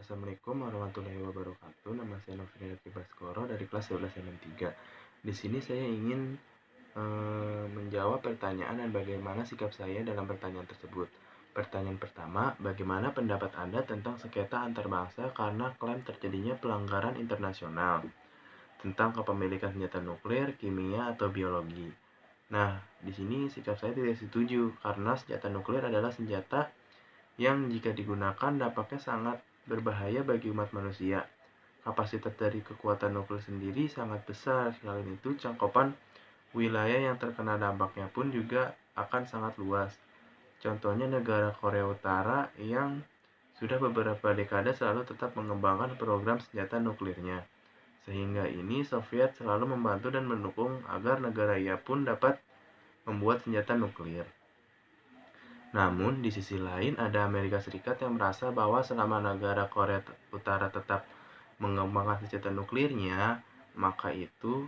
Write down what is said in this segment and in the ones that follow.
Assalamualaikum warahmatullahi wabarakatuh. Nama saya Novrian Baskoro dari kelas 11 3. Di sini saya ingin menjawab pertanyaan dan bagaimana sikap saya dalam pertanyaan tersebut. Pertanyaan pertama, bagaimana pendapat Anda tentang sengketa antar bangsa karena klaim terjadinya pelanggaran internasional tentang kepemilikan senjata nuklir, kimia, atau biologi? Nah, di sini sikap saya tidak setuju karena senjata nuklir adalah senjata yang jika digunakan dampaknya sangat berbahaya bagi umat manusia. Kapasitas dari kekuatan nuklir sendiri sangat besar. Selain itu, cakupan wilayah yang terkena dampaknya pun juga akan sangat luas. Contohnya negara Korea Utara yang sudah beberapa dekade selalu tetap mengembangkan program senjata nuklirnya. Sehingga ini Soviet selalu membantu dan mendukung agar negara ia pun dapat membuat senjata nuklir. Namun, di sisi lain ada Amerika Serikat yang merasa bahwa selama negara Korea Utara tetap mengembangkan senjata nuklirnya, maka itu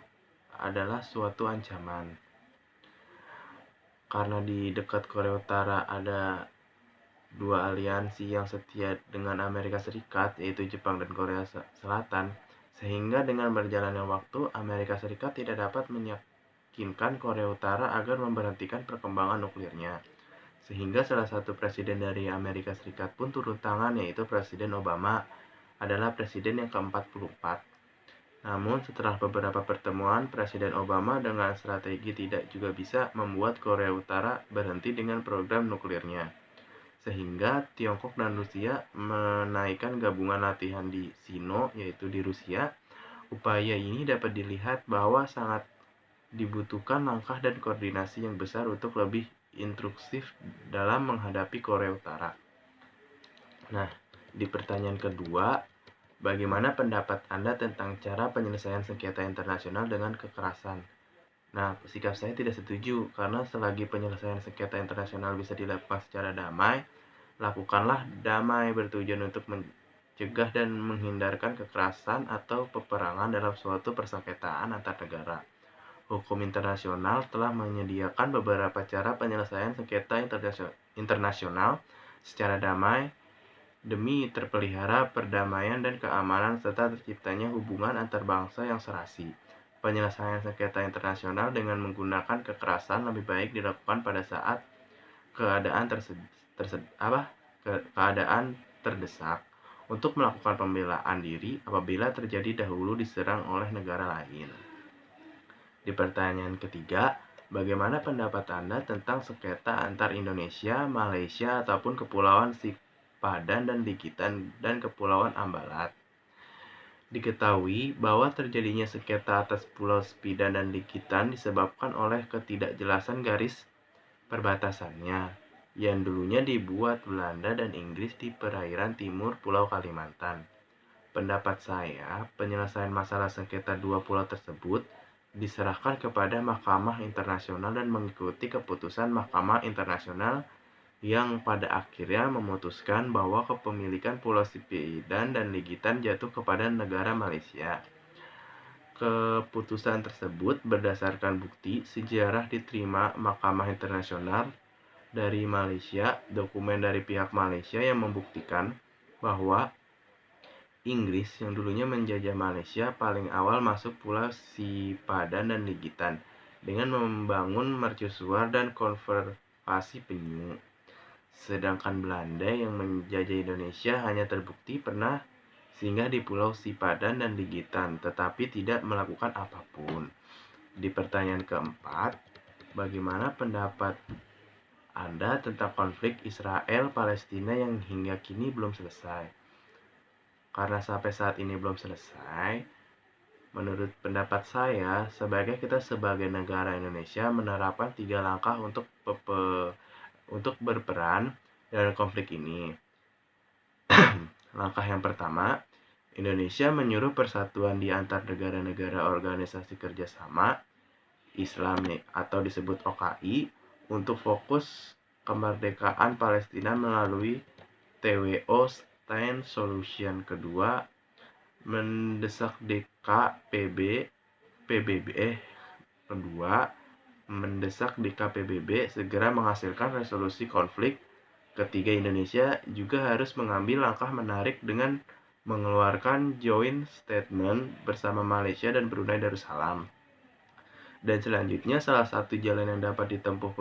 adalah suatu ancaman. Karena di dekat Korea Utara ada dua aliansi yang setia dengan Amerika Serikat, yaitu Jepang dan Korea Selatan, sehingga dengan berjalannya waktu, Amerika Serikat tidak dapat meyakinkan Korea Utara agar memberhentikan perkembangan nuklirnya. Sehingga salah satu presiden dari Amerika Serikat pun turun tangan, yaitu Presiden Obama, adalah presiden yang ke-44. Namun setelah beberapa pertemuan, Presiden Obama dengan strategi tidak juga bisa membuat Korea Utara berhenti dengan program nuklirnya. Sehingga Tiongkok dan Rusia menaikkan gabungan latihan di Sino, yaitu di Rusia. Upaya ini dapat dilihat bahwa sangat dibutuhkan langkah dan koordinasi yang besar untuk lebih instruksif dalam menghadapi Korea Utara. Nah, di pertanyaan kedua, bagaimana pendapat Anda tentang cara penyelesaian sengketa internasional dengan kekerasan? Nah, sikap saya tidak setuju karena selagi penyelesaian sengketa internasional bisa dilakukan secara damai, lakukanlah damai bertujuan untuk mencegah dan menghindarkan kekerasan atau peperangan dalam suatu persengketaan antar negara. Hukum internasional telah menyediakan beberapa cara penyelesaian sengketa internasional secara damai demi terpelihara perdamaian dan keamanan serta terciptanya hubungan antar bangsa yang serasi. Penyelesaian sengketa internasional dengan menggunakan kekerasan lebih baik dilakukan pada saat keadaan keadaan terdesak untuk melakukan pembelaan diri apabila terjadi dahulu diserang oleh negara lain. Di pertanyaan ketiga, bagaimana pendapat Anda tentang sengketa antar Indonesia, Malaysia, ataupun Kepulauan Sipadan dan Likitan dan Kepulauan Ambalat? Diketahui bahwa terjadinya sengketa atas Pulau Sipadan dan Likitan disebabkan oleh ketidakjelasan garis perbatasannya yang dulunya dibuat Belanda dan Inggris di perairan timur Pulau Kalimantan. Pendapat saya, penyelesaian masalah sengketa dua pulau tersebut diserahkan kepada Mahkamah Internasional dan mengikuti keputusan Mahkamah Internasional yang pada akhirnya memutuskan bahwa kepemilikan Pulau Sipadan dan Likitan jatuh kepada negara Malaysia. Keputusan tersebut berdasarkan bukti sejarah diterima Mahkamah Internasional dari Malaysia, dokumen dari pihak Malaysia yang membuktikan bahwa Inggris yang dulunya menjajah Malaysia paling awal masuk Pulau Sipadan dan Likitan dengan membangun mercusuar dan konservasi penyu. Sedangkan Belanda yang menjajah Indonesia hanya terbukti pernah singgah di Pulau Sipadan dan Likitan, tetapi tidak melakukan apapun. Di pertanyaan keempat, bagaimana pendapat Anda tentang konflik Israel-Palestina yang hingga kini belum selesai? Karena sampai saat ini belum selesai, menurut pendapat saya, sebaiknya kita sebagai negara Indonesia menerapkan 3 langkah untuk berperan dalam konflik ini. Langkah yang pertama, Indonesia menyuruh persatuan di antar negara-negara organisasi kerjasama Islam atau disebut OKI untuk fokus kemerdekaan Palestina melalui TWO Stand Solution. Kedua, mendesak DKPBB segera menghasilkan resolusi konflik. Ketiga, Indonesia juga harus mengambil langkah menarik dengan mengeluarkan joint statement bersama Malaysia dan Brunei Darussalam. Dan selanjutnya salah satu jalan yang dapat ditempuh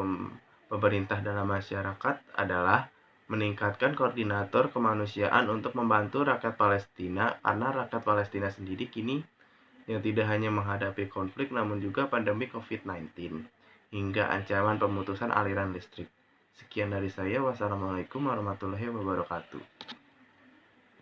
pemerintah dalam masyarakat adalah meningkatkan koordinator kemanusiaan untuk membantu rakyat Palestina, karena rakyat Palestina sendiri kini yang tidak hanya menghadapi konflik namun juga pandemi COVID-19 hingga ancaman pemutusan aliran listrik. Sekian dari saya. Wassalamualaikum warahmatullahi wabarakatuh.